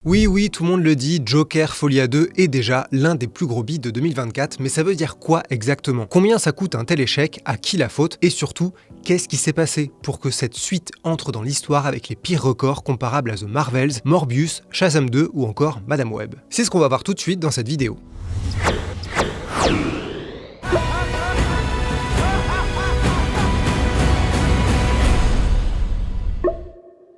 Oui, tout le monde le dit, Joker Folie à 2 est déjà l'un des plus gros beats de 2024, mais ça veut dire quoi exactement? Combien ça coûte un tel échec? À qui la faute? Et surtout, qu'est-ce qui s'est passé pour que cette suite entre dans l'histoire avec les pires records comparables à The Marvels, Morbius, Shazam 2 ou encore Madame Web? C'est ce qu'on va voir tout de suite dans cette vidéo.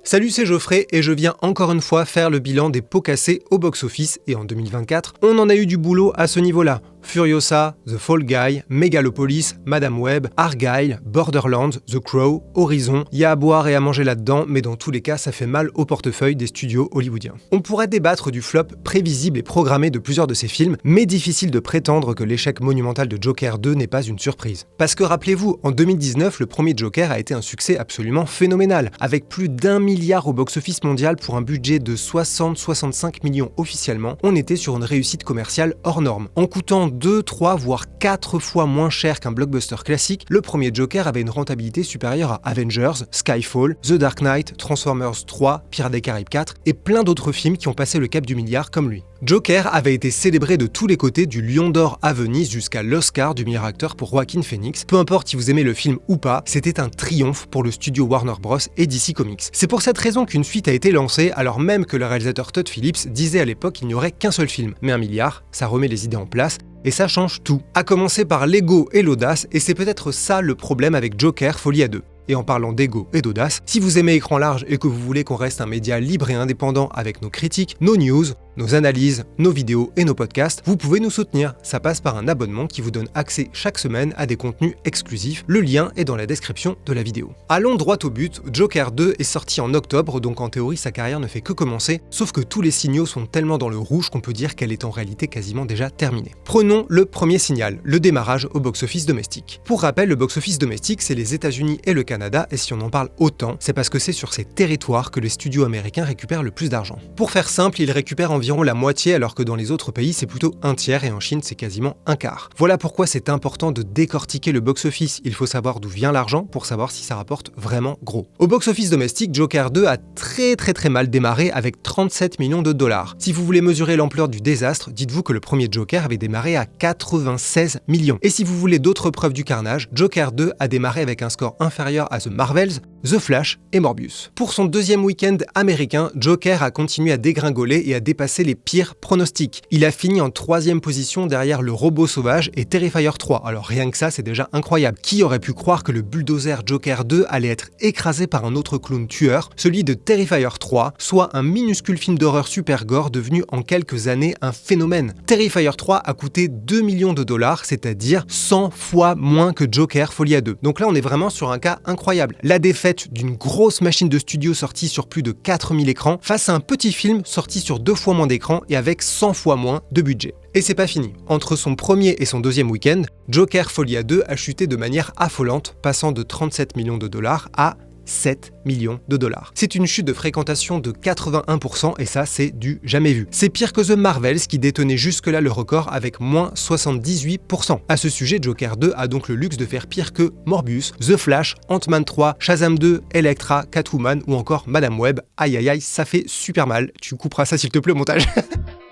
Salut, c'est Geoffrey et je viens encore une fois faire le bilan des pots cassés au box-office et en 2024, on en a eu du boulot à ce niveau-là. Furiosa, The Fall Guy, Megalopolis, Madame Web, Argyle, Borderlands, The Crow, Horizon, y a à boire et à manger là-dedans, mais dans tous les cas, ça fait mal au portefeuille des studios hollywoodiens. On pourrait débattre du flop prévisible et programmé de plusieurs de ces films, mais difficile de prétendre que l'échec monumental de Joker 2 n'est pas une surprise. Parce que rappelez-vous, en 2019, le premier Joker a été un succès absolument phénoménal, avec plus d'1 milliard au box-office mondial pour un budget de 60-65 millions officiellement, on était sur une réussite commerciale hors norme. En coûtant 2, 3, voire 4 fois moins cher qu'un blockbuster classique, le premier Joker avait une rentabilité supérieure à Avengers, Skyfall, The Dark Knight, Transformers 3, Pirates des Caraïbes 4 et plein d'autres films qui ont passé le cap du milliard comme lui. Joker avait été célébré de tous les côtés du Lion d'Or à Venise jusqu'à l'Oscar du meilleur acteur pour Joaquin Phoenix. Peu importe si vous aimez le film ou pas, c'était un triomphe pour le studio Warner Bros et DC Comics. C'est pour cette raison qu'une suite a été lancée alors même que le réalisateur Todd Phillips disait à l'époque qu'il n'y aurait qu'un seul film. Mais 1 milliard, ça remet les idées en place. Et ça change tout. À commencer par l'ego et l'audace, et c'est peut-être ça le problème avec Joker Folie à 2. Et en parlant d'ego et d'audace, si vous aimez Écran Large et que vous voulez qu'on reste un média libre et indépendant avec nos critiques, nos news, nos analyses, nos vidéos et nos podcasts, vous pouvez nous soutenir. Ça passe par un abonnement qui vous donne accès chaque semaine à des contenus exclusifs. Le lien est dans la description de la vidéo. Allons droit au but, Joker 2 est sorti en octobre, donc en théorie sa carrière ne fait que commencer, sauf que tous les signaux sont tellement dans le rouge qu'on peut dire qu'elle est en réalité quasiment déjà terminée. Prenons le premier signal, le démarrage au box-office domestique. Pour rappel, le box-office domestique, c'est les États-Unis et le Canada, et si on en parle autant, c'est parce que c'est sur ces territoires que les studios américains récupèrent le plus d'argent. Pour faire simple, ils récupèrent environ la moitié alors que dans les autres pays c'est plutôt un tiers et en Chine c'est quasiment un quart. Voilà pourquoi c'est important de décortiquer le box-office, il faut savoir d'où vient l'argent pour savoir si ça rapporte vraiment gros. Au box-office domestique, Joker 2 a très mal démarré avec 37 millions de dollars. Si vous voulez mesurer l'ampleur du désastre, dites-vous que le premier Joker avait démarré à 96 millions. Et si vous voulez d'autres preuves du carnage, Joker 2 a démarré avec un score inférieur à The Marvels, The Flash et Morbius. Pour son deuxième week-end américain, Joker a continué à dégringoler et à dépasser les pires pronostics. Il a fini en 3e position derrière Le Robot Sauvage et Terrifier 3. Alors rien que ça, c'est déjà incroyable. Qui aurait pu croire que le bulldozer Joker 2 allait être écrasé par un autre clown tueur, celui de Terrifier 3, soit un minuscule film d'horreur super gore devenu en quelques années un phénomène. Terrifier 3 a coûté 2 millions de dollars, c'est-à-dire 100 fois moins que Joker Folie à 2. Donc là, on est vraiment sur un cas incroyable. La défaite d'une grosse machine de studio sortie sur plus de 4000 écrans face à un petit film sorti sur 2 fois moins d'écrans et avec 100 fois moins de budget. Et c'est pas fini. Entre son premier et son deuxième week-end, Joker Folie à 2 a chuté de manière affolante, passant de 37 millions de dollars à 7 millions de dollars. C'est une chute de fréquentation de 81% et ça c'est du jamais vu. C'est pire que The Marvels qui détenait jusque-là le record avec moins 78%. À ce sujet, Joker 2 a donc le luxe de faire pire que Morbius, The Flash, Ant-Man 3, Shazam 2, Elektra, Catwoman ou encore Madame Web. Aïe aïe aïe, ça fait super mal. Tu couperas ça s'il te plaît au montage.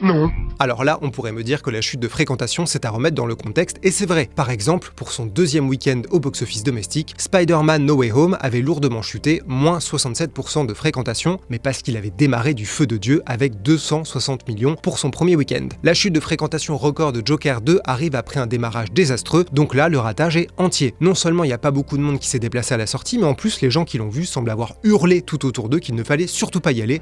Non. Alors là, on pourrait me dire que la chute de fréquentation, c'est à remettre dans le contexte, et c'est vrai. Par exemple, pour son deuxième week-end au box-office domestique, Spider-Man No Way Home avait lourdement chuté, moins 67% de fréquentation, mais parce qu'il avait démarré du feu de Dieu avec 260 millions pour son premier week-end. La chute de fréquentation record de Joker 2 arrive après un démarrage désastreux, donc là, le ratage est entier. Non seulement il n'y a pas beaucoup de monde qui s'est déplacé à la sortie, mais en plus, les gens qui l'ont vu semblent avoir hurlé tout autour d'eux qu'il ne fallait surtout pas y aller.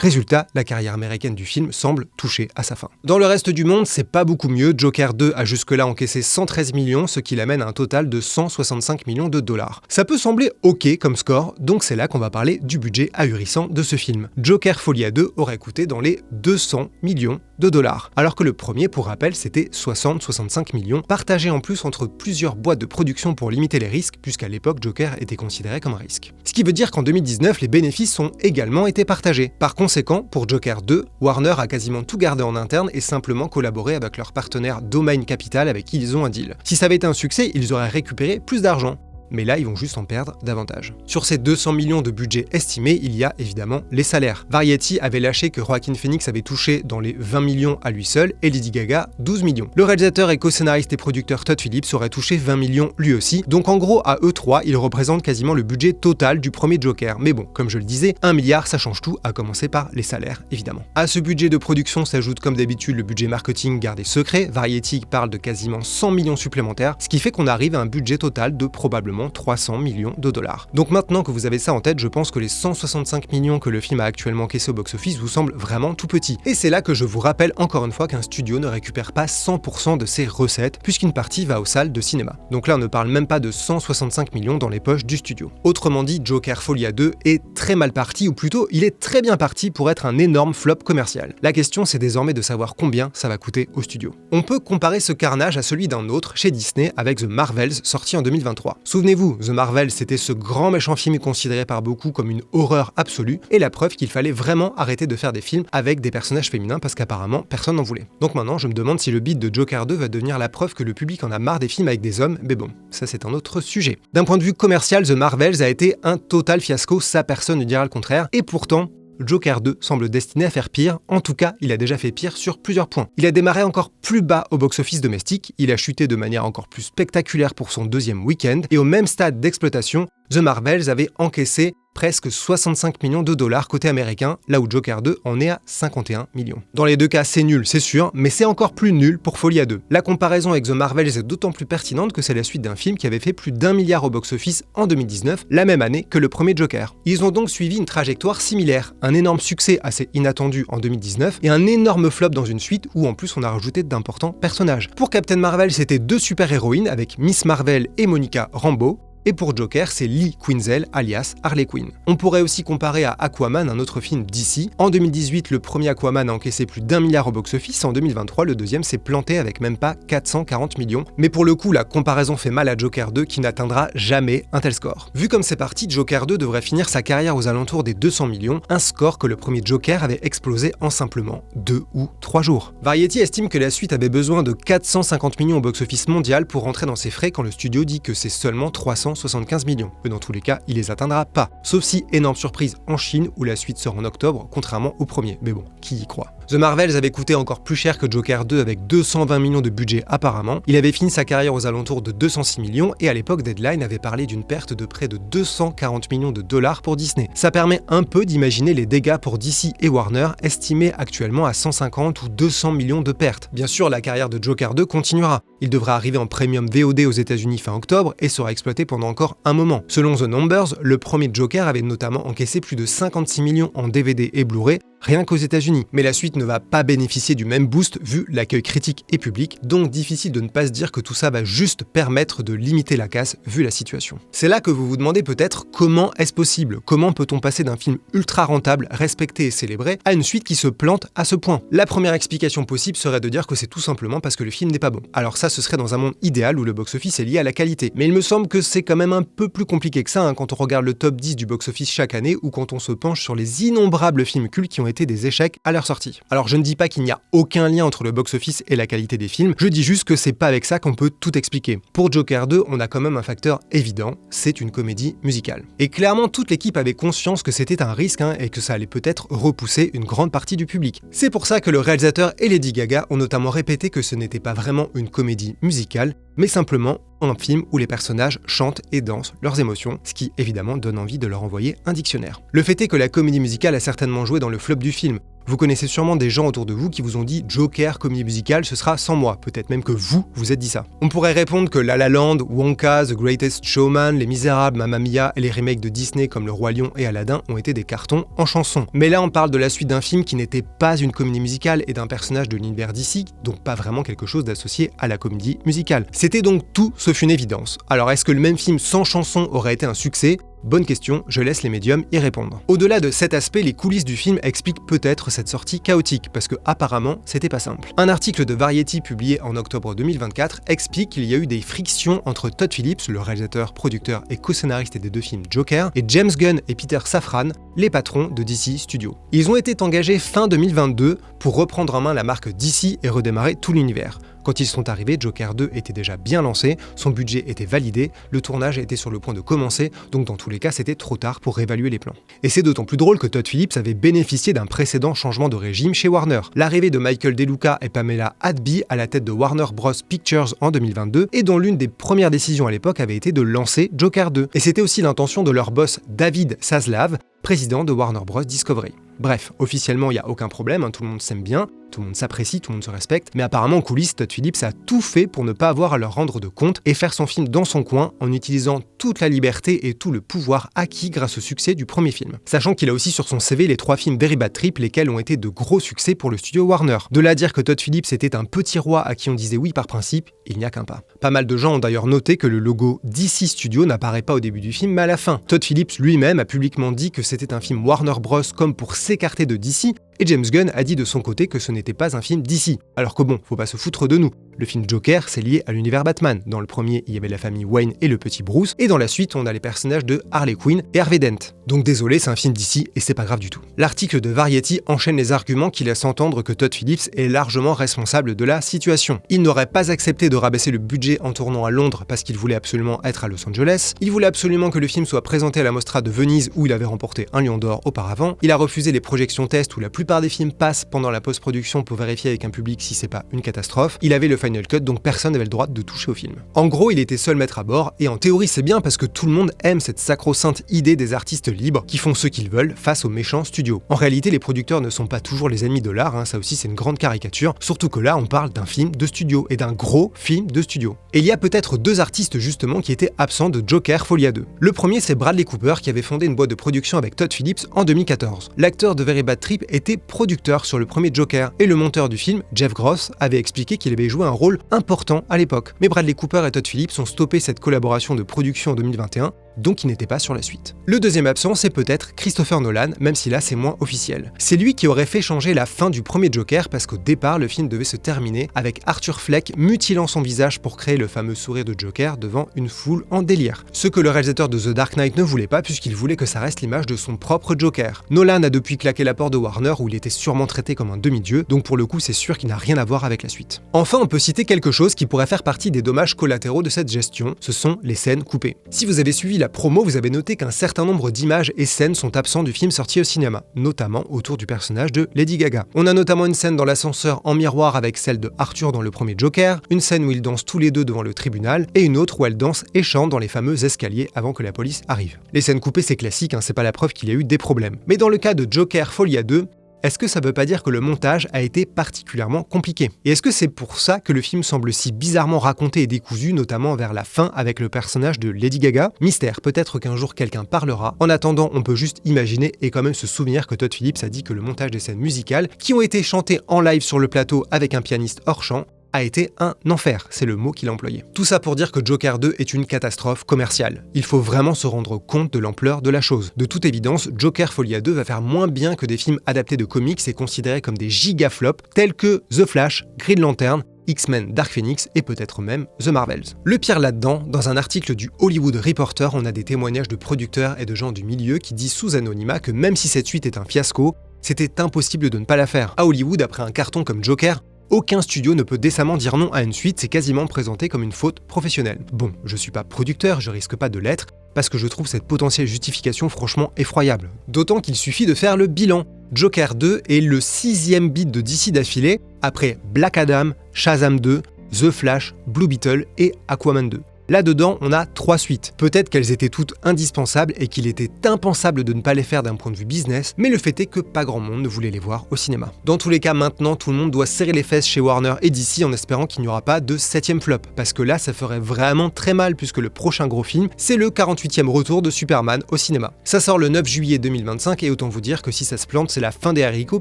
Résultat, la carrière américaine du film semble toucher à sa fin. Dans le reste du monde, c'est pas beaucoup mieux. Joker 2 a jusque-là encaissé 113 millions, ce qui l'amène à un total de 165 millions de dollars. Ça peut sembler ok comme score, donc c'est là qu'on va parler du budget ahurissant de ce film. Joker Folie à 2 aurait coûté dans les 200 millions de dollars, alors que le premier, pour rappel, c'était 60-65 millions, partagés en plus entre plusieurs boîtes de production pour limiter les risques, puisqu'à l'époque, Joker était considéré comme un risque. Ce qui veut dire qu'en 2019, les bénéfices ont également été partagés. Par conséquent, pour Joker 2, Warner a quasiment tout gardé en interne et simplement collaboré avec leur partenaire Domain Capital avec qui ils ont un deal. Si ça avait été un succès, ils auraient récupéré plus d'argent. mais là ils vont juste en perdre davantage. Sur ces 200 millions de budget estimé, il y a évidemment les salaires. Variety avait lâché que Joaquin Phoenix avait touché dans les 20 millions à lui seul et Lady Gaga 12 millions. Le réalisateur et co-scénariste et producteur Todd Phillips aurait touché 20 millions lui aussi, donc en gros à eux trois, ils représentent quasiment le budget total du premier Joker. Mais bon, comme je le disais, 1 milliard ça change tout, à commencer par les salaires évidemment. À ce budget de production s'ajoute comme d'habitude le budget marketing gardé secret. Variety parle de quasiment 100 millions supplémentaires, ce qui fait qu'on arrive à un budget total de probablement 300 millions de dollars. Donc maintenant que vous avez ça en tête, je pense que les 165 millions que le film a actuellement encaissé au box-office vous semblent vraiment tout petits. Et c'est là que je vous rappelle encore une fois qu'un studio ne récupère pas 100% de ses recettes, puisqu'une partie va aux salles de cinéma. Donc là on ne parle même pas de 165 millions dans les poches du studio. Autrement dit, Joker Folia 2 est très mal parti, ou plutôt il est très bien parti pour être un énorme flop commercial. La question c'est désormais de savoir combien ça va coûter au studio. On peut comparer ce carnage à celui d'un autre chez Disney avec The Marvels sorti en 2023. Souvenez-vous, The Marvels c'était ce grand méchant film considéré par beaucoup comme une horreur absolue, et la preuve qu'il fallait vraiment arrêter de faire des films avec des personnages féminins parce qu'apparemment personne n'en voulait. Donc maintenant je me demande si le beat de Joker 2 va devenir la preuve que le public en a marre des films avec des hommes, mais bon, ça c'est un autre sujet. D'un point de vue commercial, The Marvels a été un total fiasco, ça personne ne dira le contraire, et pourtant Joker 2 semble destiné à faire pire, en tout cas il a déjà fait pire sur plusieurs points. Il a démarré encore plus bas au box-office domestique, il a chuté de manière encore plus spectaculaire pour son deuxième week-end, et au même stade d'exploitation, The Marvels avait encaissé presque 65 millions de dollars côté américain, là où Joker 2 en est à 51 millions. Dans les deux cas, c'est nul, c'est sûr, mais c'est encore plus nul pour Folia 2. La comparaison avec The Marvels est d'autant plus pertinente que c'est la suite d'un film qui avait fait plus d'1 milliard au box-office en 2019, la même année que le premier Joker. Ils ont donc suivi une trajectoire similaire, un énorme succès assez inattendu en 2019 et un énorme flop dans une suite où en plus on a rajouté d'importants personnages. Pour Captain Marvel, c'était deux super-héroïnes avec Miss Marvel et Monica Rambeau. Et pour Joker, c'est Lee Quinzel, alias Harley Quinn. On pourrait aussi comparer à Aquaman, un autre film d'ici. En 2018, le premier Aquaman a encaissé plus d'1 milliard au box-office. En 2023, le deuxième s'est planté avec même pas 440 millions. Mais pour le coup, la comparaison fait mal à Joker 2 qui n'atteindra jamais un tel score. Vu comme c'est parti, Joker 2 devrait finir sa carrière aux alentours des 200 millions, un score que le premier Joker avait explosé en simplement 2 ou 3 jours. Variety estime que la suite avait besoin de 450 millions au box-office mondial pour rentrer dans ses frais quand le studio dit que c'est seulement 375 millions. Mais dans tous les cas, il les atteindra pas. Sauf si, énorme surprise en Chine où la suite sort en octobre, contrairement au premier. Mais bon, qui y croit? The Marvels avait coûté encore plus cher que Joker 2 avec 220 millions de budget apparemment. Il avait fini sa carrière aux alentours de 206 millions et à l'époque Deadline avait parlé d'une perte de près de 240 millions de dollars pour Disney. Ça permet un peu d'imaginer les dégâts pour DC et Warner, estimés actuellement à 150 ou 200 millions de pertes. Bien sûr, la carrière de Joker 2 continuera. Il devra arriver en premium VOD aux États-Unis fin octobre et sera exploité pendant encore un moment. Selon The Numbers, le premier Joker avait notamment encaissé plus de 56 millions en DVD et Blu-ray, rien qu'aux États-Unis. Mais la suite ne va pas bénéficier du même boost vu l'accueil critique et public, donc difficile de ne pas se dire que tout ça va juste permettre de limiter la casse vu la situation. C'est là que vous vous demandez peut-être comment est-ce possible? Comment peut-on passer d'un film ultra rentable, respecté et célébré, à une suite qui se plante à ce point? La première explication possible serait de dire que c'est tout simplement parce que le film n'est pas bon. Alors ça, ce serait dans un monde idéal où le box-office est lié à la qualité. Mais il me semble que c'est quand même un peu plus compliqué que ça quand on regarde le top 10 du box-office chaque année ou quand on se penche sur les innombrables films cultes qui ont été des échecs à leur sortie. Alors je ne dis pas qu'il n'y a aucun lien entre le box-office et la qualité des films, je dis juste que c'est pas avec ça qu'on peut tout expliquer. Pour Joker 2, on a quand même un facteur évident, c'est une comédie musicale. Et clairement, toute l'équipe avait conscience que c'était un risque et que ça allait peut-être repousser une grande partie du public. C'est pour ça que le réalisateur et Lady Gaga ont notamment répété que ce n'était pas vraiment une comédie musicale, mais simplement un film où les personnages chantent et dansent leurs émotions, ce qui évidemment donne envie de leur envoyer un dictionnaire. Le fait est que la comédie musicale a certainement joué dans le flop du film. Vous connaissez sûrement des gens autour de vous qui vous ont dit « Joker, comédie musicale, ce sera sans moi ». Peut-être même que vous êtes dit ça. On pourrait répondre que La La Land, Wonka, The Greatest Showman, Les Misérables, Mamma Mia et les remakes de Disney comme Le Roi Lion et Aladdin ont été des cartons en chanson. Mais là, on parle de la suite d'un film qui n'était pas une comédie musicale et d'un personnage de l'univers d'ici, donc pas vraiment quelque chose d'associé à la comédie musicale. C'était donc tout sauf une évidence. Alors est-ce que le même film sans chanson aurait été un succès ? Bonne question, je laisse les médiums y répondre. Au-delà de cet aspect, les coulisses du film expliquent peut-être cette sortie chaotique, parce que apparemment, c'était pas simple. Un article de Variety publié en octobre 2024 explique qu'il y a eu des frictions entre Todd Phillips, le réalisateur, producteur et co-scénariste des deux films Joker, et James Gunn et Peter Safran, les patrons de DC Studios. Ils ont été engagés fin 2022 pour reprendre en main la marque DC et redémarrer tout l'univers. Quand ils sont arrivés, Joker 2 était déjà bien lancé, son budget était validé, le tournage était sur le point de commencer, donc dans tous les cas c'était trop tard pour réévaluer les plans. Et c'est d'autant plus drôle que Todd Phillips avait bénéficié d'un précédent changement de régime chez Warner. L'arrivée de Michael DeLuca et Pamela Adby à la tête de Warner Bros. Pictures en 2022, et dont l'une des premières décisions à l'époque avait été de lancer Joker 2. Et c'était aussi l'intention de leur boss David Zaslav, président de Warner Bros. Discovery. Bref, officiellement il n'y a aucun problème, tout le monde s'aime bien, tout le monde s'apprécie, tout le monde se respecte, mais apparemment en coulisses, Todd Phillips a tout fait pour ne pas avoir à leur rendre de compte et faire son film dans son coin en utilisant toute la liberté et tout le pouvoir acquis grâce au succès du premier film. Sachant qu'il a aussi sur son CV les 3 films Very Bad Trip, lesquels ont été de gros succès pour le studio Warner. De là à dire que Todd Phillips était un petit roi à qui on disait oui par principe, il n'y a qu'un pas. Pas mal de gens ont d'ailleurs noté que le logo DC Studio n'apparaît pas au début du film mais à la fin. Todd Phillips lui-même a publiquement dit que c'était un film Warner Bros. Comme pour s'écarter de DC, et James Gunn a dit de son côté que ce n'était pas un film DC. Alors que bon, faut pas se foutre de nous. Le film Joker, c'est lié à l'univers Batman. Dans le premier, il y avait la famille Wayne et le petit Bruce, et dans la suite, on a les personnages de Harley Quinn et Harvey Dent. Donc désolé, c'est un film DC et c'est pas grave du tout. L'article de Variety enchaîne les arguments qui laissent entendre que Todd Phillips est largement responsable de la situation. Il n'aurait pas accepté de rabaisser le budget en tournant à Londres parce qu'il voulait absolument être à Los Angeles. Il voulait absolument que le film soit présenté à la Mostra de Venise où il avait remporté un Lion d'Or auparavant. Il a refusé les projections test où la plupart des films passent pendant la post-production pour vérifier avec un public si c'est pas une catastrophe. Il avait le final cut, donc personne n'avait le droit de toucher au film. En gros, il était seul maître à bord, et en théorie c'est bien parce que tout le monde aime cette sacro-sainte idée des artistes libres qui font ce qu'ils veulent face aux méchants studios. En réalité, les producteurs ne sont pas toujours les ennemis de l'art, ça aussi c'est une grande caricature, surtout que là on parle d'un film de studio, et d'un gros film de studio. Et il y a peut-être 2 artistes justement qui étaient absents de Joker Folia 2. Le premier c'est Bradley Cooper qui avait fondé une boîte de production avec Todd Phillips en 2014. L'acteur de Very Bad Trip était producteur sur le premier Joker, et le monteur du film, Jeff Gross, avait expliqué qu'il avait joué un rôle important à l'époque. Mais Bradley Cooper et Todd Phillips ont stoppé cette collaboration de production en 2021, donc il n'était pas sur la suite. Le deuxième absent, c'est peut-être Christopher Nolan, même si là c'est moins officiel. C'est lui qui aurait fait changer la fin du premier Joker parce qu'au départ, le film devait se terminer avec Arthur Fleck mutilant son visage pour créer le fameux sourire de Joker devant une foule en délire. Ce que le réalisateur de The Dark Knight ne voulait pas puisqu'il voulait que ça reste l'image de son propre Joker. Nolan a depuis claqué la porte de Warner où il était sûrement traité comme un demi-dieu, donc pour le coup c'est sûr qu'il n'a rien à voir avec la suite. Enfin, on peut citer quelque chose qui pourrait faire partie des dommages collatéraux de cette gestion, ce sont les scènes coupées. Si vous avez suivi la promo, vous avez noté qu'un certain nombre d'images et scènes sont absents du film sorti au cinéma, notamment autour du personnage de Lady Gaga. On a notamment une scène dans l'ascenseur en miroir avec celle de Arthur dans le premier Joker, une scène où ils dansent tous les deux devant le tribunal, et une autre où elle danse et chante dans les fameux escaliers avant que la police arrive. Les scènes coupées c'est classique, c'est pas la preuve qu'il y a eu des problèmes. Mais dans le cas de Joker Folia 2, est-ce que ça veut pas dire que le montage a été particulièrement compliqué? Et est-ce que c'est pour ça que le film semble si bizarrement raconté et décousu, notamment vers la fin avec le personnage de Lady Gaga? Mystère, peut-être qu'un jour quelqu'un parlera. En attendant, on peut juste imaginer et quand même se souvenir que Todd Phillips a dit que le montage des scènes musicales, qui ont été chantées en live sur le plateau avec un pianiste hors champ, a été un enfer, c'est le mot qu'il a employé. Tout ça pour dire que Joker 2 est une catastrophe commerciale. Il faut vraiment se rendre compte de l'ampleur de la chose. De toute évidence, Joker Folia 2 va faire moins bien que des films adaptés de comics et considérés comme des gigaflops tels que The Flash, Green Lantern, X-Men Dark Phoenix et peut-être même The Marvels. Le pire là-dedans, dans un article du Hollywood Reporter, on a des témoignages de producteurs et de gens du milieu qui disent sous anonymat que même si cette suite est un fiasco, c'était impossible de ne pas la faire. À Hollywood, après un carton comme Joker, aucun studio ne peut décemment dire non à une suite, c'est quasiment présenté comme une faute professionnelle. Bon, je suis pas producteur, je risque pas de l'être, parce que je trouve cette potentielle justification franchement effroyable. D'autant qu'il suffit de faire le bilan. Joker 2 est le 6e beat de DC d'affilée, après Black Adam, Shazam 2, The Flash, Blue Beetle et Aquaman 2. Là-dedans, on a 3 suites. Peut-être qu'elles étaient toutes indispensables et qu'il était impensable de ne pas les faire d'un point de vue business, mais le fait est que pas grand monde ne voulait les voir au cinéma. Dans tous les cas, maintenant, tout le monde doit serrer les fesses chez Warner et DC en espérant qu'il n'y aura pas de 7e flop, parce que là, ça ferait vraiment très mal puisque le prochain gros film, c'est le 48e retour de Superman au cinéma. Ça sort le 9 juillet 2025 et autant vous dire que si ça se plante, c'est la fin des haricots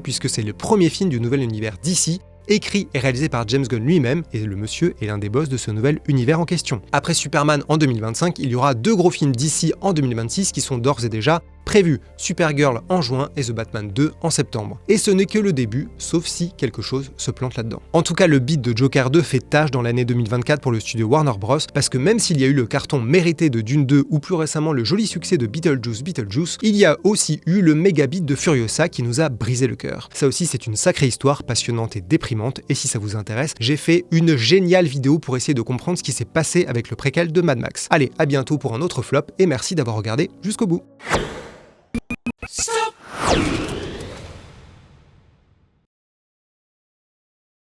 puisque c'est le premier film du nouvel univers DC, écrit et réalisé par James Gunn lui-même, et le monsieur est l'un des boss de ce nouvel univers en question. Après Superman en 2025, il y aura 2 gros films d'ici en 2026 qui sont d'ores et déjà prévus, Supergirl en juin et The Batman 2 en septembre. Et ce n'est que le début, sauf si quelque chose se plante là-dedans. En tout cas, le beat de Joker 2 fait tâche dans l'année 2024 pour le studio Warner Bros, parce que même s'il y a eu le carton mérité de Dune 2 ou plus récemment le joli succès de Beetlejuice, il y a aussi eu le méga beat de Furiosa qui nous a brisé le cœur. Ça aussi c'est une sacrée histoire passionnante et déprimante, déprimante, et si ça vous intéresse, j'ai fait une géniale vidéo pour essayer de comprendre ce qui s'est passé avec le préquel de Mad Max. Allez, à bientôt pour un autre flop, et merci d'avoir regardé jusqu'au bout.